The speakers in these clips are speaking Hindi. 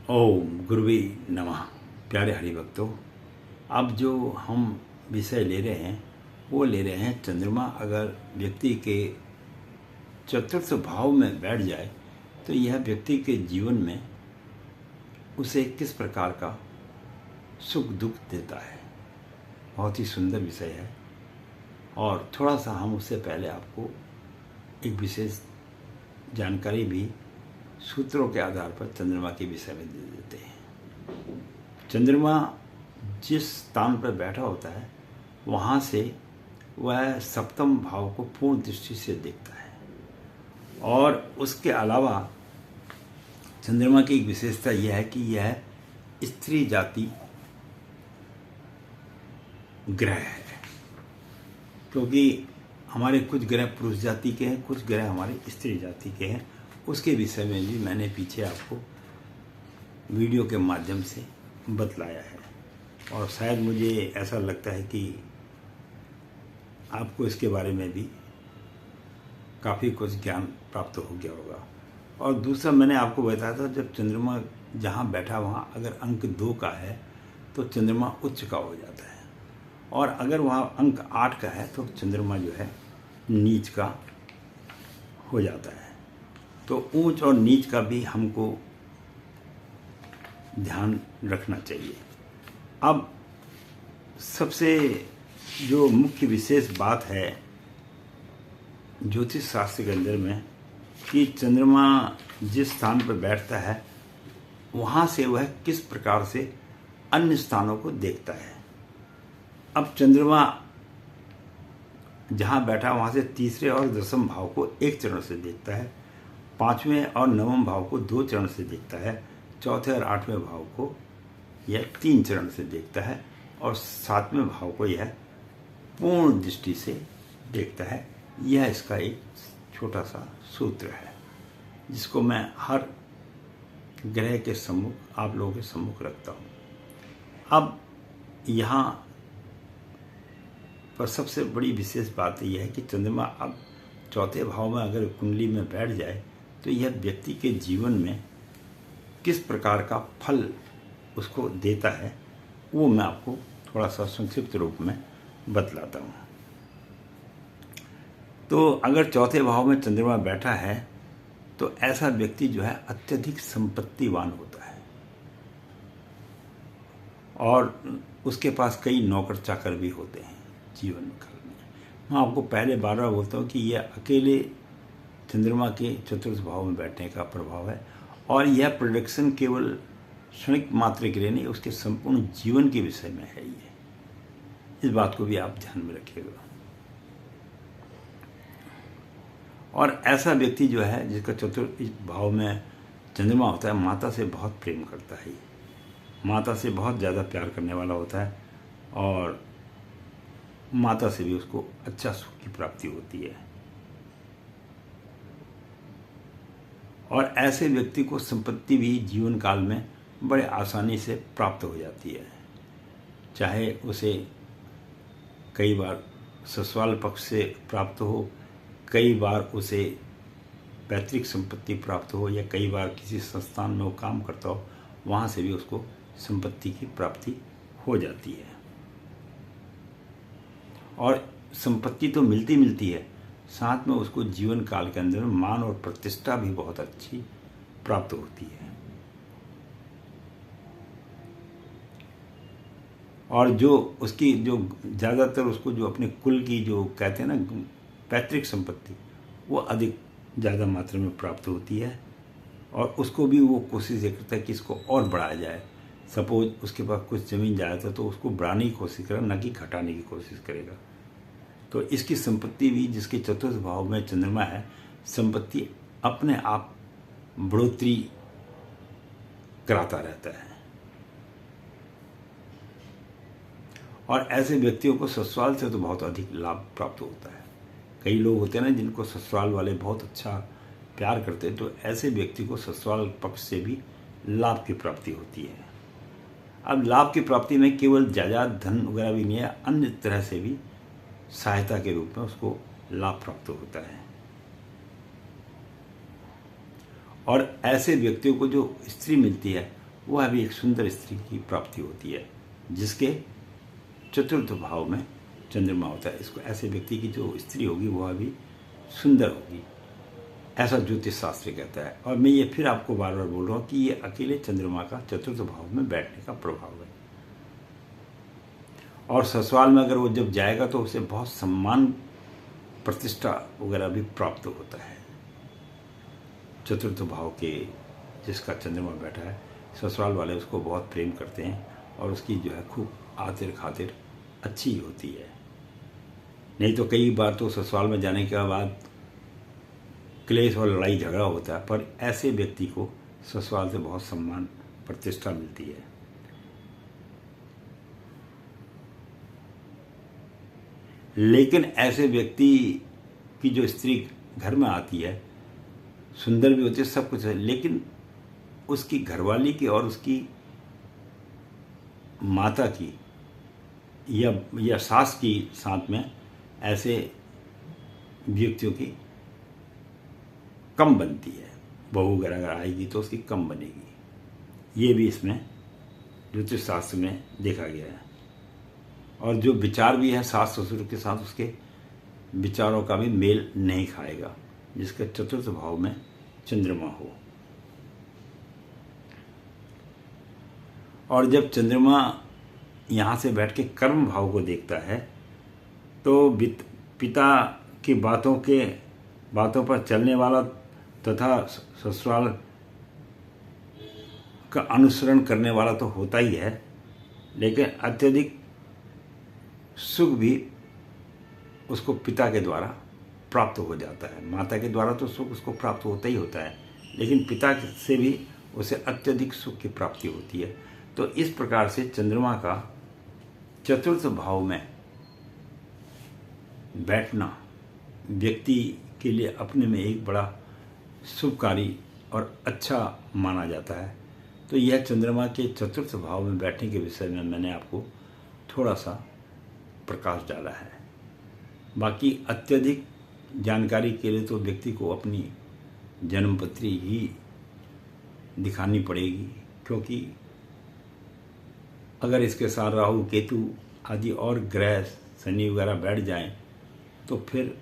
ओम गुरुवे नमः। प्यारे हरिभक्तों, अब जो हम विषय ले रहे हैं वो ले रहे हैं चंद्रमा अगर व्यक्ति के चतुर्थ भाव में बैठ जाए तो यह व्यक्ति के जीवन में उसे किस प्रकार का सुख दुख देता है। बहुत ही सुंदर विषय है और थोड़ा सा हम उससे पहले आपको एक विशेष जानकारी भी सूत्रों के आधार पर चंद्रमा के विषय में दे देते हैं। चंद्रमा जिस स्थान पर बैठा होता है वहाँ से वह सप्तम भाव को पूर्ण दृष्टि से देखता है और उसके अलावा चंद्रमा की एक विशेषता यह है कि यह स्त्री जाति ग्रह है, क्योंकि हमारे कुछ ग्रह पुरुष जाति के हैं, कुछ ग्रह हमारे स्त्री जाति के हैं। उसके विषय में भी मैंने पीछे आपको वीडियो के माध्यम से बतलाया है और शायद मुझे ऐसा लगता है कि आपको इसके बारे में भी काफ़ी कुछ ज्ञान प्राप्त हो गया होगा। और दूसरा मैंने आपको बताया था, जब चंद्रमा जहाँ बैठा वहाँ अगर अंक 2 का है तो चंद्रमा उच्च का हो जाता है और अगर वहाँ अंक 8 का है तो चंद्रमा जो है नीच का हो जाता है। तो ऊंच और नीच का भी हमको ध्यान रखना चाहिए। अब सबसे जो मुख्य विशेष बात है ज्योतिष शास्त्र के अंदर में कि चंद्रमा जिस स्थान पर बैठता है वहाँ से वह किस प्रकार से अन्य स्थानों को देखता है। अब चंद्रमा जहाँ बैठा वहाँ से तीसरे और दसम भाव को एक चरण से देखता है, पांचवें और नवम भाव को 2 चरण से देखता है, चौथे और 8वें भाव को यह 3 चरण से देखता है और 7वें भाव को यह पूर्ण दृष्टि से देखता है। यह इसका एक छोटा सा सूत्र है जिसको मैं हर ग्रह के सम्मुख आप लोगों के सम्मुख रखता हूँ। अब यहाँ पर सबसे बड़ी विशेष बात यह है कि चंद्रमा अब चौथे भाव में अगर कुंडली में बैठ जाए तो यह व्यक्ति के जीवन में किस प्रकार का फल उसको देता है वो मैं आपको थोड़ा सा संक्षिप्त रूप में बतलाता हूँ। तो अगर चौथे भाव में चंद्रमा बैठा है तो ऐसा व्यक्ति जो है अत्यधिक संपत्तिवान होता है और उसके पास कई नौकर चाकर भी होते हैं जीवन काल में। मैं आपको पहले बार बार बोलता हूँ कि यह अकेले चंद्रमा के चतुर्थ भाव में बैठने का प्रभाव है और यह प्रोडक्शन केवल क्षणिक मात्र के लिए नहीं, उसके संपूर्ण जीवन के विषय में है। ये इस बात को भी आप ध्यान में रखिएगा। और ऐसा व्यक्ति जो है जिसका चतुर्थ भाव में चंद्रमा होता है माता से बहुत प्रेम करता है, माता से बहुत ज़्यादा प्यार करने वाला होता है और माता से भी उसको अच्छा सुख की प्राप्ति होती है। और ऐसे व्यक्ति को संपत्ति भी जीवन काल में बड़े आसानी से प्राप्त हो जाती है, चाहे उसे कई बार ससुराल पक्ष से प्राप्त हो, कई बार उसे पैतृक संपत्ति प्राप्त हो या कई बार किसी संस्थान में वो काम करता हो, वहाँ से भी उसको संपत्ति की प्राप्ति हो जाती है। और संपत्ति तो मिलती है, साथ में उसको जीवन काल के अंदर मान और प्रतिष्ठा भी बहुत अच्छी प्राप्त होती है। और जो उसकी जो ज़्यादातर उसको जो अपने कुल की जो कहते हैं ना पैतृक संपत्ति वो अधिक ज़्यादा मात्रा में प्राप्त होती है और उसको भी वो कोशिश करता है कि इसको और बढ़ाया जाए। सपोज उसके पास कुछ ज़मीन जाता तो उसको बढ़ाने की कोशिश करेगा, न कि घटाने की कोशिश करेगा। तो इसकी संपत्ति भी जिसके चतुर्थ भाव में चंद्रमा है, संपत्ति अपने आप बढ़ोतरी कराता रहता है। और ऐसे व्यक्तियों को ससुराल से तो बहुत अधिक लाभ प्राप्त होता है। कई लोग होते हैं ना जिनको ससुराल वाले बहुत अच्छा प्यार करते हैं, तो ऐसे व्यक्ति को ससुराल पक्ष से भी लाभ की प्राप्ति होती है। अब लाभ की प्राप्ति में केवल जायदाद धन वगैरह भी नहीं है, अन्य तरह से भी सहायता के रूप में उसको लाभ प्राप्त होता है। और ऐसे व्यक्तियों को जो स्त्री मिलती है वह भी एक सुंदर स्त्री की प्राप्ति होती है जिसके चतुर्थ भाव में चंद्रमा होता है। इसको ऐसे व्यक्ति की जो स्त्री होगी वह भी सुंदर होगी, ऐसा ज्योतिष शास्त्र कहता है। और मैं ये फिर आपको बार बार बोल रहा हूँ कि ये अकेले चंद्रमा का चतुर्थ भाव में बैठने का प्रभाव है। और ससुराल में अगर वो जब जाएगा तो उसे बहुत सम्मान प्रतिष्ठा वगैरह भी प्राप्त होता है। चतुर्थ भाव के जिसका चंद्रमा बैठा है, ससुराल वाले उसको बहुत प्रेम करते हैं और उसकी जो है खूब आतिर खातिर अच्छी होती है। नहीं तो कई बार तो ससुराल में जाने के बाद क्लेश और लड़ाई झगड़ा होता है, पर ऐसे व्यक्ति को ससुराल से बहुत सम्मान प्रतिष्ठा मिलती है। लेकिन ऐसे व्यक्ति की जो स्त्री घर में आती है, सुंदर भी होती है, सब कुछ है, लेकिन उसकी घरवाली की और उसकी माता की या सास की साथ में ऐसे व्यक्तियों की कम बनती है। बहू अगर आएगी तो उसकी कम बनेगी। ये भी इसमें ज्योतिष शास्त्र में देखा गया है। और जो विचार भी है सास ससुर के साथ, उसके विचारों का भी मेल नहीं खाएगा जिसके चतुर्थ भाव में चंद्रमा हो। और जब चंद्रमा यहाँ से बैठ के कर्म भाव को देखता है तो पिता की बातों पर चलने वाला तथा ससुराल का अनुसरण करने वाला तो होता ही है, लेकिन अत्यधिक सुख भी उसको पिता के द्वारा प्राप्त हो जाता है। माता के द्वारा तो सुख उसको प्राप्त होता ही होता है, लेकिन पिता से भी उसे अत्यधिक सुख की प्राप्ति होती है। तो इस प्रकार से चंद्रमा का चतुर्थ भाव में बैठना व्यक्ति के लिए अपने में एक बड़ा शुभकारी और अच्छा माना जाता है। तो यह चंद्रमा के चतुर्थ भाव में बैठने के विषय में मैंने आपको थोड़ा सा प्रकाश डाला है। बाकी अत्यधिक जानकारी के लिए तो व्यक्ति को अपनी जन्मपत्री ही दिखानी पड़ेगी, क्योंकि अगर इसके साथ राहु केतु आदि और ग्रह शनि वगैरह बैठ जाएं तो फिर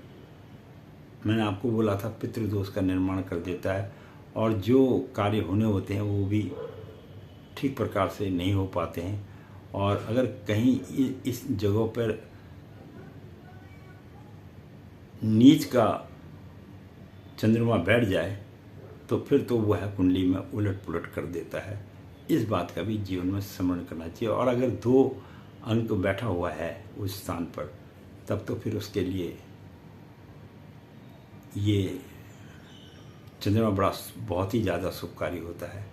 मैंने आपको बोला था पितृदोष का निर्माण कर देता है और जो कार्य होने होते हैं वो भी ठीक प्रकार से नहीं हो पाते हैं। और अगर कहीं इस जगहों पर नीच का चंद्रमा बैठ जाए तो फिर तो वह कुंडली में उलट पुलट कर देता है। इस बात का भी जीवन में स्मरण करना चाहिए। और अगर 2 अंक बैठा हुआ है उस स्थान पर, तब तो फिर उसके लिए ये चंद्रमा बहुत ही ज़्यादा शुभकारी होता है।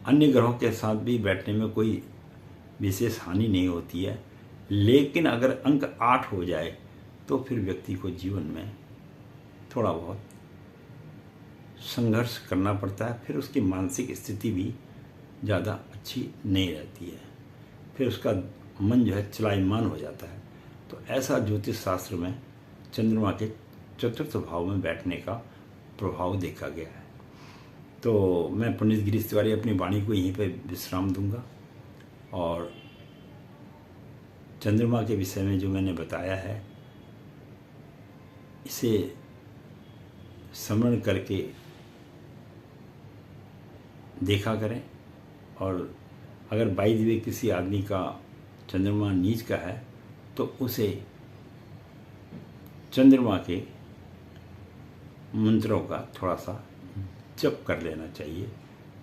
अन्य ग्रहों के साथ भी बैठने में कोई विशेष हानि नहीं होती है, लेकिन अगर अंक 8 हो जाए तो फिर व्यक्ति को जीवन में थोड़ा बहुत संघर्ष करना पड़ता है। फिर उसकी मानसिक स्थिति भी ज़्यादा अच्छी नहीं रहती है, फिर उसका मन जो है चलायमान हो जाता है। तो ऐसा ज्योतिष शास्त्र में चंद्रमा के चतुर्थ भाव में बैठने का प्रभाव देखा गया है। तो मैं पंडित गिरीश तिवारी अपनी वाणी को यहीं पे विश्राम दूंगा और चंद्रमा के विषय में जो मैंने बताया है इसे स्मरण करके देखा करें। और अगर बाई द वे किसी आदमी का चंद्रमा नीच का है तो उसे चंद्रमा के मंत्रों का थोड़ा सा जप कर लेना चाहिए,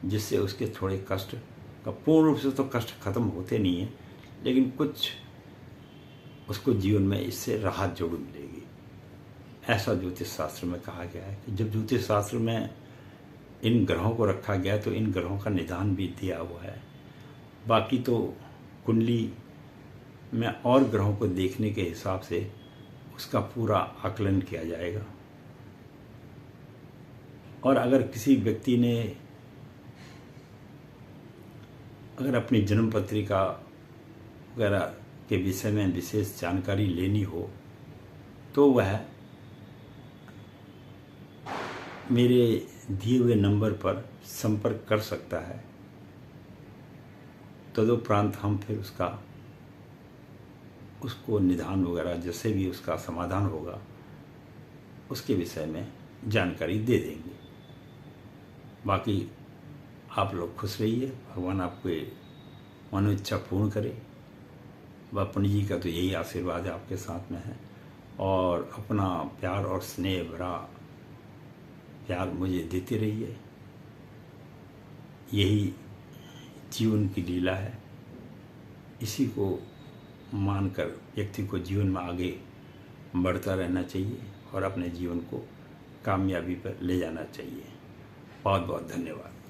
जिससे उसके थोड़े कष्ट का पूर्ण रूप से तो कष्ट खत्म होते नहीं हैं, लेकिन कुछ उसको जीवन में इससे राहत जरूर मिलेगी। ऐसा ज्योतिष शास्त्र में कहा गया है कि जब ज्योतिष शास्त्र में इन ग्रहों को रखा गया तो इन ग्रहों का निदान भी दिया हुआ है। बाकी तो कुंडली में और ग्रहों को देखने के हिसाब से उसका पूरा आकलन किया जाएगा। और अगर किसी व्यक्ति ने अगर अपनी जन्म पत्रिका वगैरह के विषय में विशेष जानकारी लेनी हो तो वह मेरे दिए हुए नंबर पर संपर्क कर सकता है। तदुपरांत हम फिर उसको निदान वगैरह जैसे भी उसका समाधान होगा उसके विषय में जानकारी दे देंगे। बाकी आप लोग खुश रहिए, भगवान आपके मनोइच्छा पूर्ण करे। वह पंडित जी का तो यही आशीर्वाद है, आपके साथ में है। और अपना प्यार और स्नेह भरा प्यार मुझे देते रहिए। यही जीवन की लीला है। इसी को मानकर व्यक्ति को जीवन में आगे बढ़ता रहना चाहिए और अपने जीवन को कामयाबी पर ले जाना चाहिए। बहुत बहुत धन्यवाद।